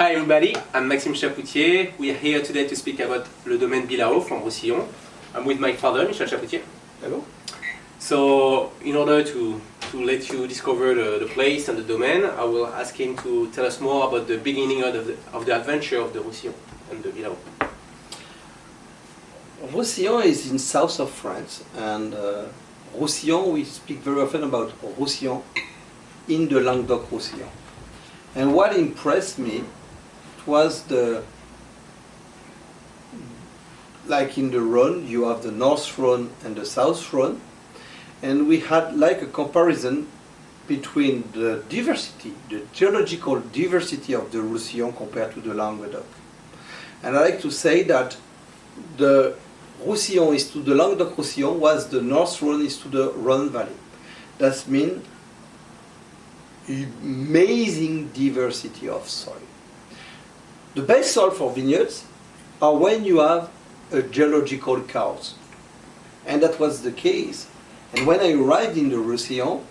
Hi everybody, I'm Maxime Chapoutier. We are here today to speak about le Domaine de Bila-Haut from Roussillon. I'm with my father, Michel Chapoutier. Hello. So, in order to let you discover the place and the domain, I will ask him to tell us more about the beginning of the adventure of the Roussillon and the Bila-Haut. Roussillon is in south of France, and Roussillon, we speak very often about Roussillon in the Languedoc-Roussillon. And what impressed me was like in the Rhône, you have the North Rhône and the South Rhône, and we had like a comparison between the diversity, the geological diversity of the Roussillon compared to the Languedoc. And I like to say that the Roussillon is to the Languedoc-Roussillon was the North Rhône is to the Rhône Valley. That means amazing diversity of soil. The best soil for vineyards are when you have a geological chaos. And that was the case. And when I arrived in the Roussillon,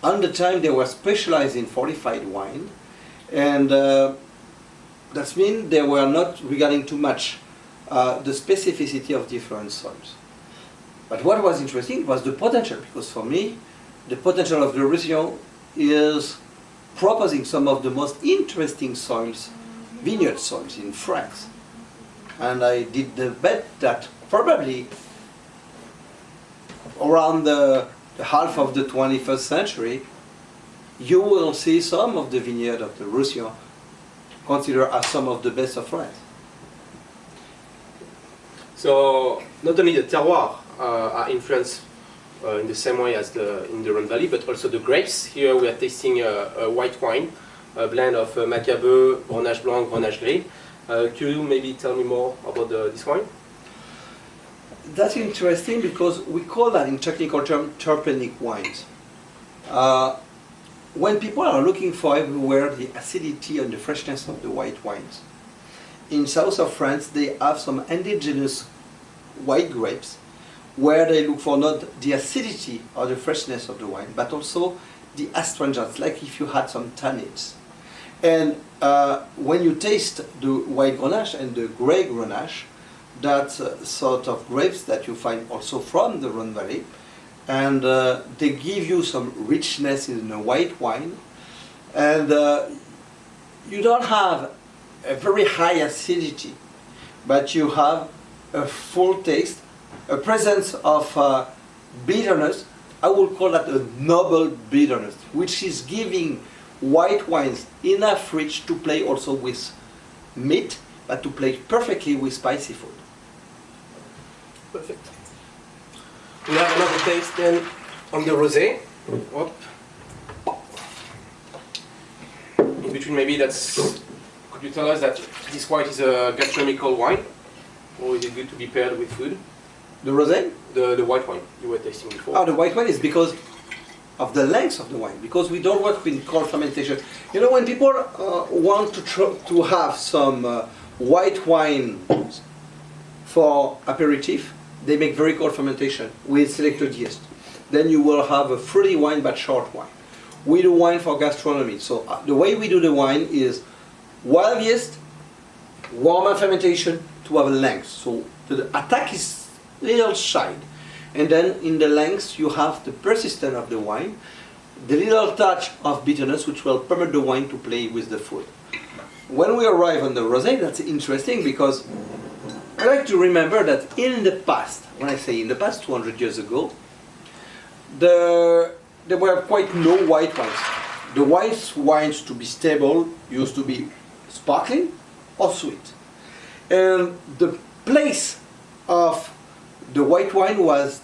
on the time they were specialized in fortified wine, and that means they were not regarding too much the specificity of different soils. But what was interesting was the potential, because for me, the potential of the Roussillon is proposing some of the most interesting soils, vineyard soils in France. And I did the bet that probably around the half of the 21st century, you will see some of the vineyard of the Roussillon considered as some of the best of France. So, not only the terroir are influenced in the same way as in the Rhône Valley, but also the grapes. Here we are tasting a white wine, a blend of Macabeu, Grenache Blanc, Grenache Gris. Could you maybe tell me more about this wine? That's interesting because we call that in technical term terpenic wines. When people are looking for everywhere the acidity and the freshness of the white wines, in south of France they have some indigenous white grapes where they look for not the acidity or the freshness of the wine, but also the astringents, like if you had some tannins. And when you taste the white Grenache and the grey Grenache, that's sort of grapes that you find also from the Rhône Valley, and they give you some richness in the white wine, and you don't have a very high acidity, but you have a full taste, a presence of bitterness. I would call that a noble bitterness, which is giving white wines enough reach to play also with meat, but to play perfectly with spicy food. Perfect. We have another taste then on the rosé. Hop. In between, maybe that's. Could you tell us that this white is a gastronomical wine, or is it good to be paired with food? The rosé? The white wine you were tasting before. Oh, the white wine is because of the length of the wine, because we don't work with cold fermentation. You know, when people want to have some white wine for aperitif, they make very cold fermentation with selected yeast. Then you will have a fruity wine but short wine. We do wine for gastronomy. So the way we do the wine is wild yeast, warmer fermentation to have a length. So the attack is little side. And then in the length you have the persistence of the wine, the little touch of bitterness which will permit the wine to play with the food. When we arrive on the rosé, that's interesting because I like to remember that in the past, when I say in the past 200 years ago, there were quite no white wines. The white wines to be stable used to be sparkling or sweet. And the place of the white wine was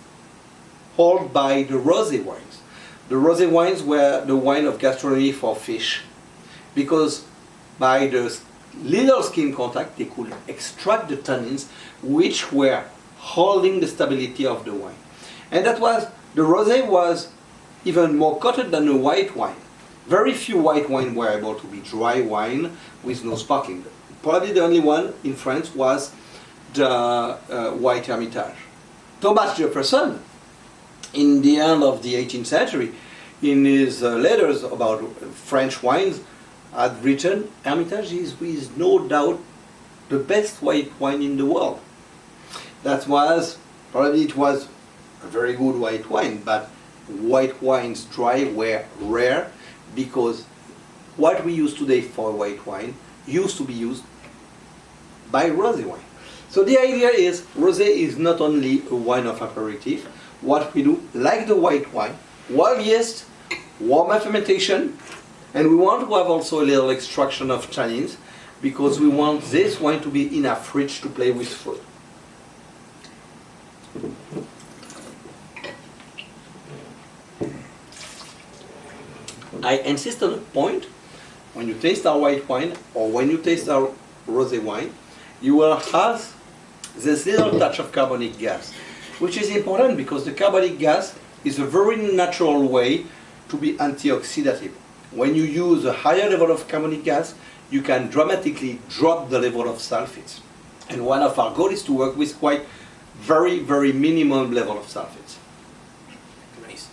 held by the rosé wines. The rosé wines were the wine of gastronomy for fish, because by the little skin contact they could extract the tannins which were holding the stability of the wine. And that was, the rosé was even more coated than the white wine. Very few white wine were able to be dry wine with no sparkling. Probably the only one in France was the White Hermitage. Thomas Jefferson, in the end of the 18th century, in his letters about French wines, had written, Hermitage is with no doubt the best white wine in the world. That was, probably it was a very good white wine, but white wines dry were rare because what we use today for white wine used to be used by rosé wine. So the idea is rosé is not only a wine of aperitif. What we do, like the white wine, wild yeast, warm fermentation, and we want to have also a little extraction of tannins because we want this wine to be in a fridge to play with fruit. I insist on a point, when you taste our white wine or when you taste our rosé wine, you will have this little touch of carbonic gas, which is important because the carbonic gas is a very natural way to be antioxidative. When you use a higher level of carbonic gas, you can dramatically drop the level of sulfates. And one of our goals is to work with quite very minimum level of sulfates. Nice.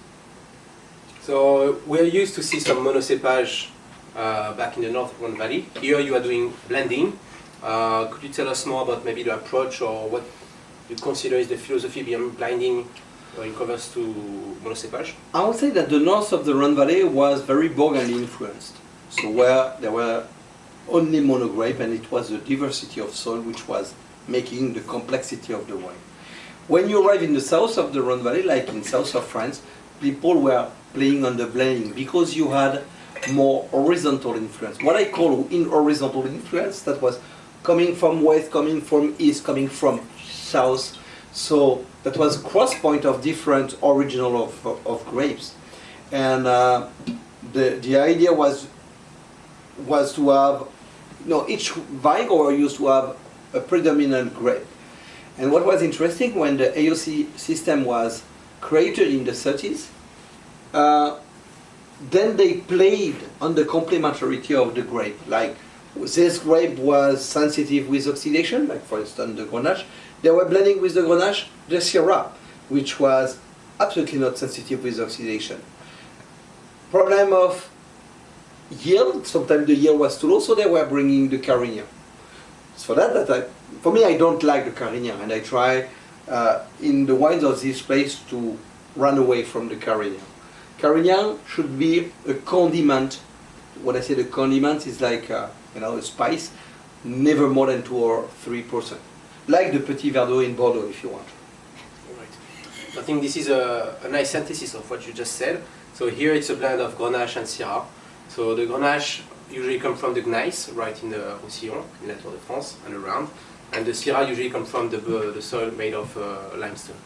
So we're used to see some monocepage back in the North Rhone Valley. Here you are doing blending. Could you tell us more about maybe the approach or what you consider is the philosophy behind blending in covers to monocepage? I would say that the north of the Rhone Valley was very Burgundy influenced. So where there were only monogrape and it was the diversity of soil which was making the complexity of the wine. When you arrive in the south of the Rhone Valley, like in south of France, people were playing on the blending because you had more horizontal influence. What I call in horizontal influence, that was coming from west, coming from east, coming from south. So that was cross point of different original of grapes. And the idea was to have, each vinegrower used to have a predominant grape. And what was interesting when the AOC system was created in the 30s, then they played on the complementarity of the grape. Like this grape was sensitive with oxidation, like for instance the Grenache. They were blending with the Grenache the Sera, which was absolutely not sensitive with oxidation. Problem of yield, sometimes the yield was too low, so they were bringing the Carignan. So for me, I don't like the Carignan, and I try in the wines of this place to run away from the Carignan. Carignan should be a condiment. When I say the condiment, is like a spice, never more than 2 or 3%. Like the Petit Verdot in Bordeaux, if you want. Right. I think this is a nice synthesis of what you just said. So here it's a blend of Grenache and Syrah. So the Grenache usually come from the gneiss, right in the Roussillon, in la Tour de France, and around. And the Syrah usually come from the soil made of limestone.